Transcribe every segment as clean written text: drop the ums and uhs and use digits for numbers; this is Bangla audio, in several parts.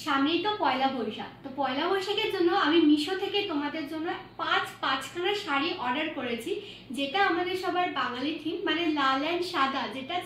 সামনেই তো পয়লা বৈশাখ। তো পয়লা বৈশাখের জন্য আমি মিশো থেকে তোমাদের জন্য পাঁচখানা শাড়ি অর্ডার করেছি, যেটা আমাদের সবার বাঙালি থিম, মানে লাল অ্যান্ড সাদা, যেটা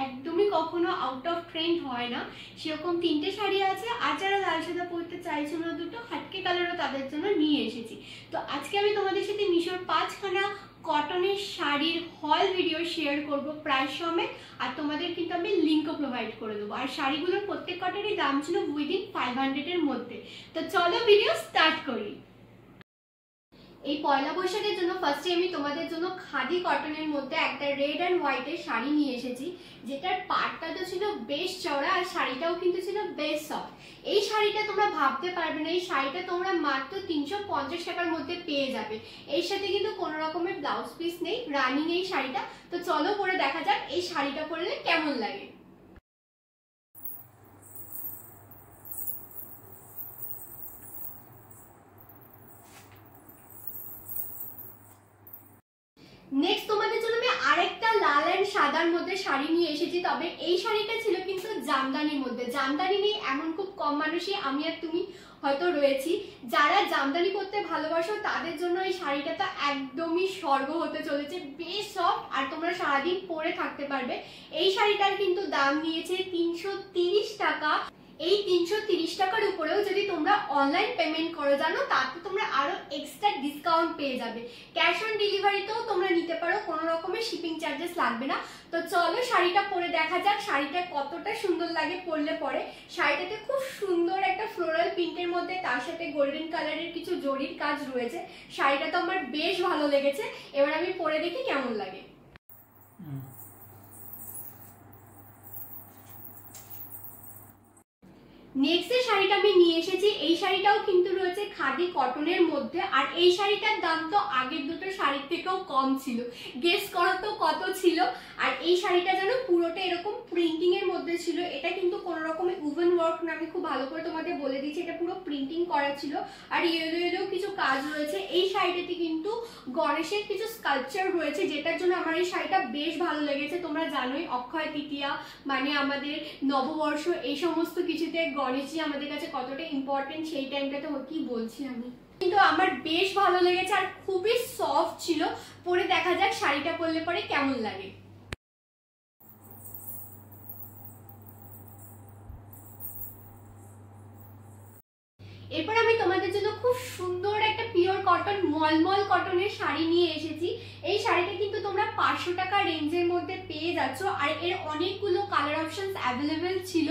একদমই কখনো আউট অফ ট্রেন্ড হয় না, সেরকম 3টে শাড়ি আছে। আর যারা লাল সাদা পরতে চাইছো না, দুটো হাটকে কালারও তাদের জন্য নিয়ে এসেছি। তো আজকে আমি তোমাদের সাথে মিশোর 5খানা কটনের শাড়ির হল ভিডিও শেয়ার করব প্রাইস সমেত, আর তোমাদের কিন্তু আমি লিঙ্কও প্রোভাইড করে দেবো। আর শাড়িগুলোর প্রত্যেক কটনেরই দাম ছিল উইদিন 500-এর মধ্যে। তো চলো ভিডিও স্টার্ট করি। এই পয়লা বৈশাখের জন্য ফার্স্টে আমি তোমাদের জন্য খাদি কটনের মধ্যে একটা রেড অ্যান্ড হোয়াইটের শাড়ি নিয়ে এসেছি, যেটার পাড়টা তো ছিল বেশ চওড়া আর শাড়িটাও কিন্তু ছিল বেশ সফট। এই শাড়িটা তোমরা ভাবতে পারবে না, এই শাড়িটা তোমরা মাত্র 350 টাকার মধ্যে পেয়ে যাবে। এর সাথে কিন্তু কোনো রকমের ব্লাউজ পিস নেই, রানিং এই শাড়িটা। তো চলো পরে দেখা যাক এই শাড়িটা পরলে কেমন লাগে। নেক্সট তোমাদের জন্য আমি আরেকটা লাল অ্যান্ড সাদার মধ্যে শাড়ি নিয়ে এসেছি, তবে এই শাড়িটা ছিল কিন্তু জামদানির মধ্যে। জামদানি নেই এমন খুব কম মানুষই আমি আর তুমি হয়তো রয়েছি। যারা জামদানি করতে ভালোবাসো তাদের জন্য এই শাড়িটা তো একদমই স্বর্গ হতে চলেছে, বেশ সফট আর তোমরা সারাদিন পরে থাকতে পারবে। এই শাড়িটার কিন্তু দাম নিয়েছে 330 টাকা। এই 330 টাকার উপরেও যদি তোমরা অনলাইন পেমেন্ট করো জানো, তাতে তোমরা আরো এক্সট্রা ডিসকাউন্ট পেয়ে যাবে। ক্যাশ অন ডেলিভারিতেও তোমরা নিতে পারো, কোনো রকমের শিপিং চার্জেস লাগবে না। তো চলো শাড়িটা পরে দেখা যাক শাড়িটা কতটা সুন্দর লাগে পরলে পরে। শাড়িটাতে খুব সুন্দর একটা ফ্লোরাল প্রিন্টের মধ্যে তার সাথে গোল্ডেন কালারের কিছু জরির কাজ রয়েছে। শাড়িটা তো আমার বেশ ভালো লেগেছে, এবার আমি পরে দেখি কেমন লাগে। নেক্সট যে শাড়িটা আমি নিয়ে এসেছি, এই শাড়িটাও কিন্তু রয়েছে খাদি কটনের মধ্যে। আর এই শাড়িটার দাম তো আগের দুটো শাড়ির থেকেও কম ছিল, গেস করো তো কত ছিল। আর এই শাড়িটা যেন পুরোটা এরকম প্রিন্টিং এর মধ্যে ছিল, এটা কিন্তু কোনো রকমের উভেন ওয়ার্ক না, আমি খুব ভালো করে তোমাদের বলে দিচ্ছি, এটা পুরো প্রিন্টিং করা ছিল। আর ইয়েলো ইয়েলো কিছু কাজ রয়েছে। এই শাড়িটাতে কিন্তু গণেশের কিছু স্কাল্পচার রয়েছে, যেটার জন্য আমার এই শাড়িটা বেশ ভালো লেগেছে। তোমরা জানোই অক্ষয় তৃতীয়া মানে আমাদের নববর্ষ, এই সমস্ত কিছুতে গণেশজি আমাদের কাছে কতটা ইম্পর্টেন্ট, সেই টাইমটাতে কি বলছি আমি, কিন্তু আমার বেশ ভালো লেগেছে আর খুবই সফট ছিল। পরে দেখা যাক শাড়িটা পরলে পরে কেমন লাগে। এরপর আমি তোমাদের জন্য খুব সুন্দর একটা পিওর কটন মলমল কটনের শাড়ি নিয়ে এসেছি। এই শাড়িটা কিন্তু তোমরা 500 টাকা রেঞ্জের মধ্যে পেয়ে যাচ্ছ, আর এর অনেকগুলো কালার অপশনস অ্যাভেলেবেল ছিল।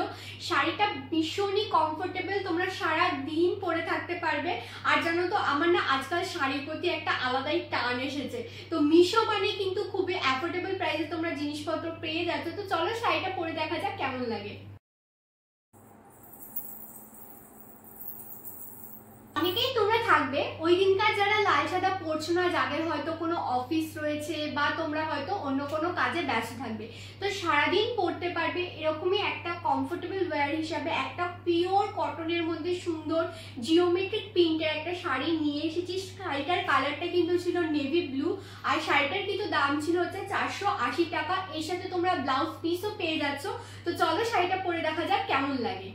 শাড়িটা ভীষণই কমফোর্টেবল, তোমরা সারা দিন পরে থাকতে পারবে। আর জানো তো আমার না আজকাল শাড়ির প্রতি একটা আলাদাই টান এসেছে। তো মিশো মানে কিন্তু খুবই অ্যাফোর্ডেবল প্রাইসে তোমরা জিনিসপত্র পেয়ে যাচ্ছ। তো চলো শাড়িটা পরে দেখা যাক কেমন লাগে। অনেকেই তোমরা থাকবে ওই দিনকার যারা লাল সাদা পরছো না, যাদের হয়তো কোনো অফিস রয়েছে বা তোমরা হয়তো অন্য কোনো কাজে ব্যস্ত থাকবে, তো সারাদিন পরতে পারবে এরকমই একটা কমফোর্টেবল ওয়্যার হিসাবে একটা পিওর কটনের মধ্যে সুন্দর জিওমেট্রিক প্রিন্টের একটা শাড়ি নিয়ে এসেছি। শাড়িটার কালারটা কিন্তু ছিল নেভি ব্লু, আর শাড়িটার কিন্তু দাম ছিল হচ্ছে 480 টাকা। এর সাথে তোমরা ব্লাউজ পিসও পেয়ে যাচ্ছ। তো চলো শাড়িটা পরে দেখা যাক কেমন লাগে।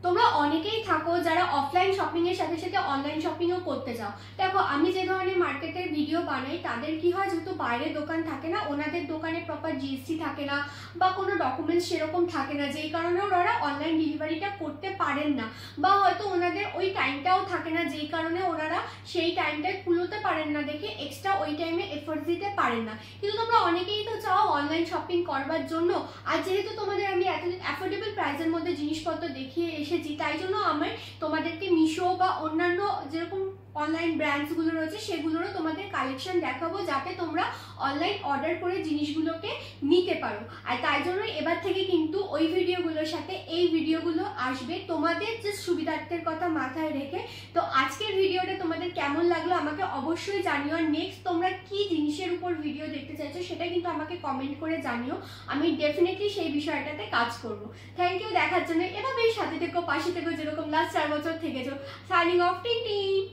তোমরা অনেকেই থাকো যারা অফলাইন শপিং এর সাথে সাথে অনলাইন শপিংও করতে চাও। দেখো আমি যে ধরনের মার্কেটের ভিডিও বানাই, তাদের কি হয়, যেহেতু বাইরে দোকান থাকে না, ওনাদের দোকানে প্রপার জিএসটি থাকে না বা কোনো ডকুমেন্টস সেরকম থাকে না, যেই কারণে ওনারা অনলাইন ডেলিভারিটা করতে পারেন না, বা হয়তো ওনাদের ওই টাইমটাও থাকে না, যেই কারণে ওনারা সেই টাইমটায় কুলোতে পারেন না দেখে এক্সট্রা ওই টাইমে এফোর্ট দিতে পারেন না। কিন্তু তোমরা অনেকেই তো চাও অনলাইন শপিং করবার জন্য। আর যেহেতু তোমাদের আমি এত অ্যাফোর্ডেবল প্রাইসের মধ্যে জিনিসপত্র দেখিয়ে এসেছি, তাই জন্য আমি তোমাদেরকে মিশো বা অন্যান্য যেরকম অনলাইন ব্র্যান্ডসগুলো রয়েছে সেগুলোরও তোমাদের কালেকশন দেখাবো, যাতে তোমরা অনলাইন অর্ডার করে জিনিসগুলোকে নিতে পারো। আর তাই জন্য এবার থেকে কিন্তু ওই ভিডিওগুলোর সাথে এই ভিডিওগুলো আসবে তোমাদের যে সুবিধার্থের কথা মাথায় রেখে। তো আজকের ভিডিওটা তোমাদের কেমন লাগলো আমাকে অবশ্যই জানিও। আর নেক্সট তোমরা কি জিনিসের উপর ভিডিও দেখতে চাইছো সেটা কিন্তু আমাকে কমেন্ট করে জানিও, আমি ডেফিনেটলি সেই বিষয়টাতে কাজ করব। থ্যাংক ইউ দেখার জন্য। এভাবেই সাথে থেকো, পাশে থেকো, যেরকম লাস্ট 4 বছর থেকেছো। সাইনিং অফ, টিন টিন।